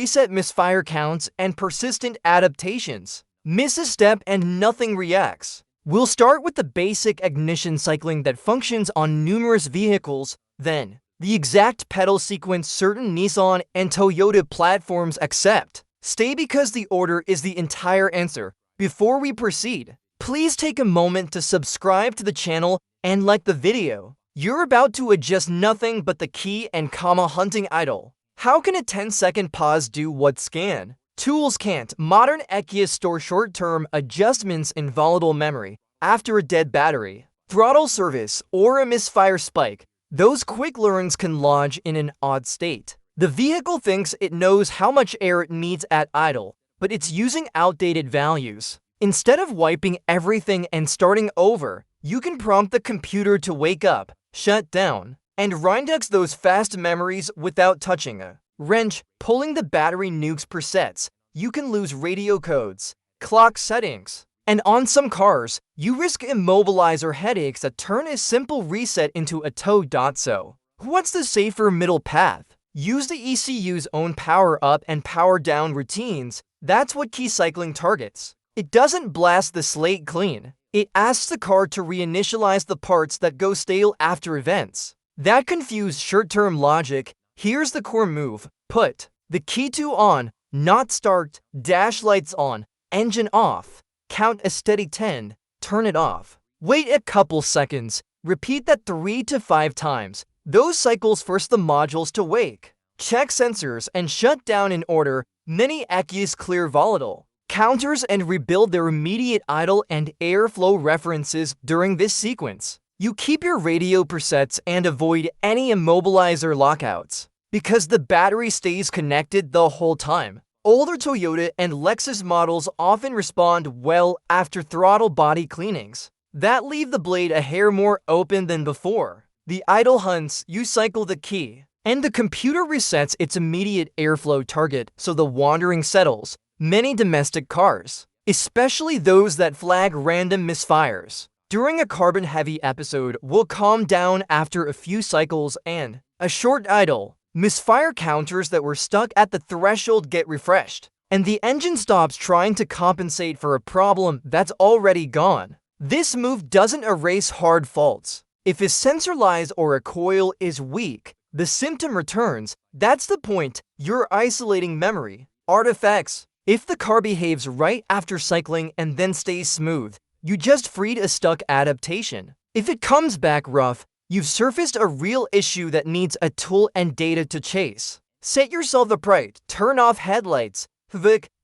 reset misfire counts and persistent adaptations. Miss a step and nothing reacts. We'll start with the basic ignition cycling that functions on numerous vehicles, then the exact pedal sequence certain Nissan and Toyota platforms accept. Stay because the order is the entire answer. Before we proceed, please take a moment to subscribe to the channel and like the video. You're about to adjust nothing but the key and comma hunting idle. How can a 10-second pause do what scan? Tools can't. Modern ECUs store short-term adjustments in volatile memory after a dead battery, throttle service, or a misfire spike. Those quick learns can lodge in an odd state. The vehicle thinks it knows how much air it needs at idle, but it's using outdated values. Instead of wiping everything and starting over, you can prompt the computer to wake up, shut down, and reindex those fast memories without touching a wrench. Pulling the battery nukes presets. You can lose radio codes, clock settings, and on some cars, you risk immobilizer headaches that turn a simple reset into a tow. So, what's the safer middle path? Use the ECU's own power up and power down routines. That's what key cycling targets. It doesn't blast the slate clean. It asks the car to reinitialize the parts that go stale after events. That confused short-term logic. Here's the core move. Put the key to on, not start, dash lights on, engine off. Count a steady 10, turn it off. Wait a couple seconds. Repeat that 3 to 5 times. Those cycles force the modules to wake. Check sensors and shut down in order. Many ECUs clear volatile counters and rebuild their immediate idle and airflow references during this sequence. You keep your radio presets and avoid any immobilizer lockouts because the battery stays connected the whole time. Older Toyota and Lexus models often respond well after throttle body cleanings that leave the blade a hair more open than before. The idle hunts, you cycle the key, and the computer resets its immediate airflow target so the wandering settles. Many domestic cars, especially those that flag random misfires, during a carbon-heavy episode, will calm down after a few cycles and a short idle. Misfire counters that were stuck at the threshold get refreshed, and the engine stops trying to compensate for a problem that's already gone. This move doesn't erase hard faults. If a sensor lies or a coil is weak, the symptom returns. That's the point. You're isolating memory artifacts. If the car behaves right after cycling and then stays smooth, you just freed a stuck adaptation. If it comes back rough, you've surfaced a real issue that needs a tool and data to chase. Set yourself upright, turn off headlights,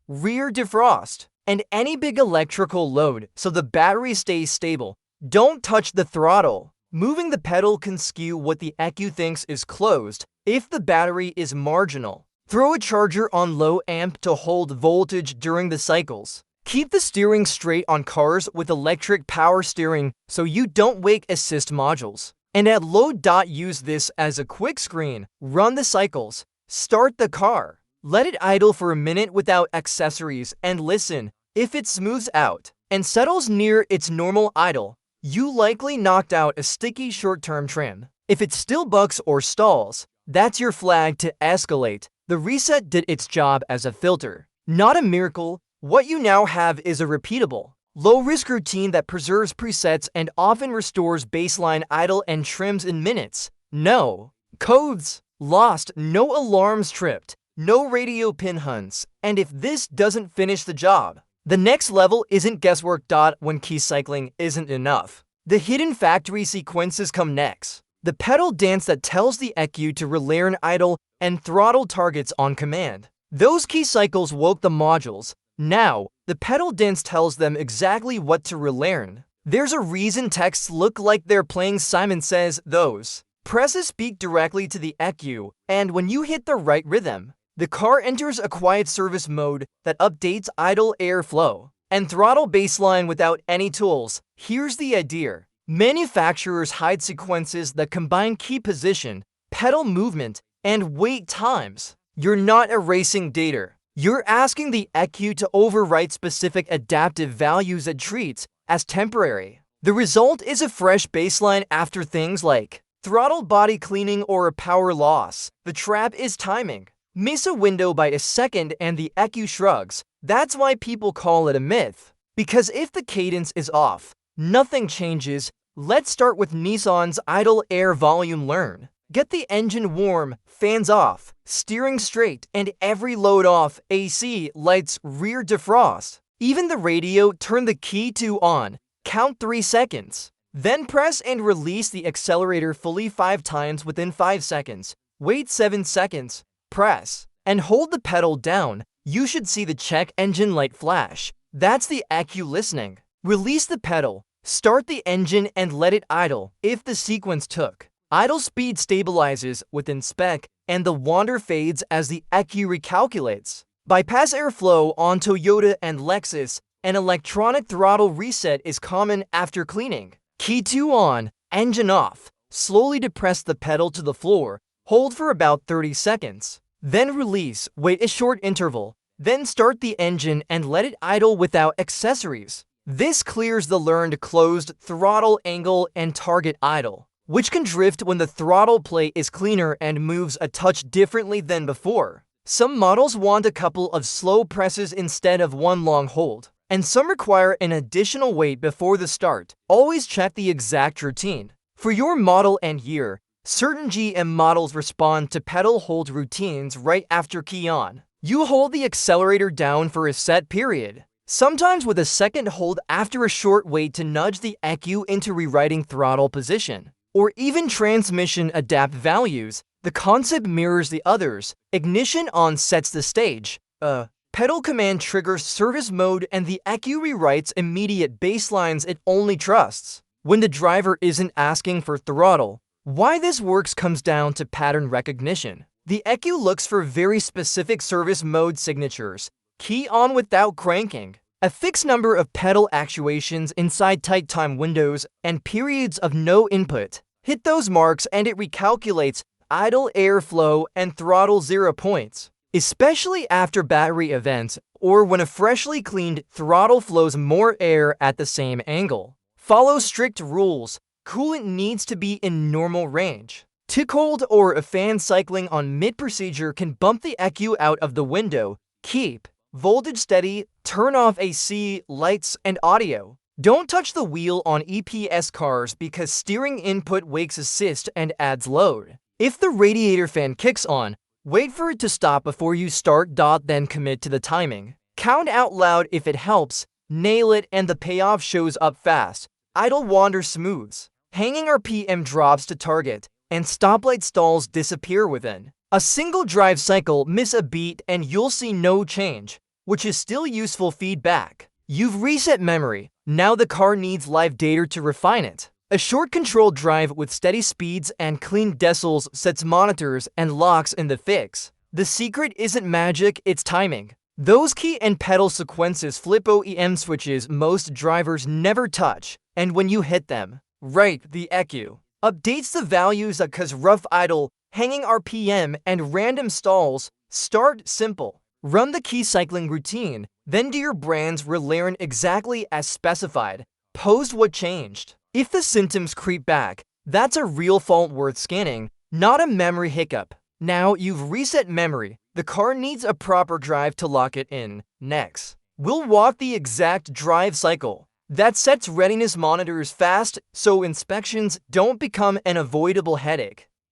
rear defrost, and any big electrical load so the battery stays stable. Don't touch the throttle. Moving the pedal can skew what the ECU thinks is closed if the battery is marginal. Throw a charger on low amp to hold voltage during the cycles. Keep the steering straight on cars with electric power steering so you don't wake assist modules. And at low. Use this as a quick screen. Run the cycles. Start the car. Let it idle for a minute without accessories and listen. If it smooths out and settles near its normal idle, you likely knocked out a sticky short-term trim. If it still bucks or stalls, that's your flag to escalate. The reset did its job as a filter, not a miracle. What you now have is a repeatable, low-risk routine that preserves presets and often restores baseline idle and trims in minutes. No codes lost, no alarms tripped, no radio pin hunts. And if this doesn't finish the job, the next level isn't guesswork. When key cycling isn't enough, the hidden factory sequences come next. The pedal dance that tells the ECU to relearn idle and throttle targets on command. Those key cycles woke the modules. Now, the pedal dance tells them exactly what to relearn. There's a reason texts look like they're playing Simon Says. Those presses speak directly to the ECU, and when you hit the right rhythm, the car enters a quiet service mode that updates idle airflow and throttle baseline without any tools. Here's the idea. Manufacturers hide sequences that combine key position, pedal movement, and wait times. You're not erasing data. You're asking the ECU to overwrite specific adaptive values it treats as temporary. The result is a fresh baseline after things like throttle body cleaning or a power loss. The trap is timing. Miss a window by a second and the ECU shrugs. That's why people call it a myth. Because if the cadence is off, nothing changes. Let's start with Nissan's idle air volume learn. Get the engine warm, fans off, steering straight, and every load off, AC, lights, rear defrost. Even the radio, turn the key to on. Count 3 seconds. Then press and release the accelerator fully 5 times within 5 seconds. Wait 7 seconds. Press and hold the pedal down. You should see the check engine light flash. That's the ECU listening. Release the pedal, start the engine and let it idle. If the sequence took, idle speed stabilizes within spec and the wander fades as the ECU recalculates. Bypass airflow on Toyota and Lexus. An electronic throttle reset is common after cleaning. Key 2 on, engine off. Slowly depress the pedal to the floor. Hold for about 30 seconds. Then release, wait a short interval. Then start the engine and let it idle without accessories. This clears the learned closed throttle angle and target idle, which can drift when the throttle plate is cleaner and moves a touch differently than before. Some models want a couple of slow presses instead of one long hold, and some require an additional wait before the start. Always check the exact routine. For your model and year, certain GM models respond to pedal hold routines right after key on. You hold the accelerator down for a set period, sometimes with a second hold after a short wait to nudge the ECU into rewriting throttle position, or even transmission adapt values. The concept mirrors the others. Ignition on sets the stage. Pedal command triggers service mode and the ECU rewrites immediate baselines it only trusts when the driver isn't asking for throttle. Why this works comes down to pattern recognition. The ECU looks for very specific service mode signatures. Key on without cranking. A fixed number of pedal actuations inside tight time windows and periods of no input. Hit those marks and it recalculates idle airflow and throttle 0 points. Especially after battery events or when a freshly cleaned throttle flows more air at the same angle. Follow strict rules. Coolant needs to be in normal range. Too cold or a fan cycling on mid-procedure can bump the ECU out of the window. Keep voltage steady, turn off AC, lights, and audio. Don't touch the wheel on EPS cars because steering input wakes assist and adds load. If the radiator fan kicks on, wait for it to stop before you start. Then commit to the timing. Count out loud if it helps. Nail it and the payoff shows up fast. Idle wander smooths. Hanging RPM drops to target, and stoplight stalls disappear within a single drive cycle. Miss a beat and you'll see no change, which is still useful feedback. You've reset memory. Now the car needs live data to refine it. A short controlled drive with steady speeds and clean decibels sets monitors and locks in the fix. The secret isn't magic, it's timing. Those key and pedal sequences flip OEM switches most drivers never touch, and when you hit them, right, the ECU updates the values cause rough idle, hanging RPM, and random stalls. Start simple. Run the key cycling routine, then do your brand's relearn exactly as specified. Post what changed. If the symptoms creep back, that's a real fault worth scanning, not a memory hiccup. Now you've reset memory. The car needs a proper drive to lock it in. Next, we'll walk the exact drive cycle that sets readiness monitors fast so inspections don't become an avoidable headache.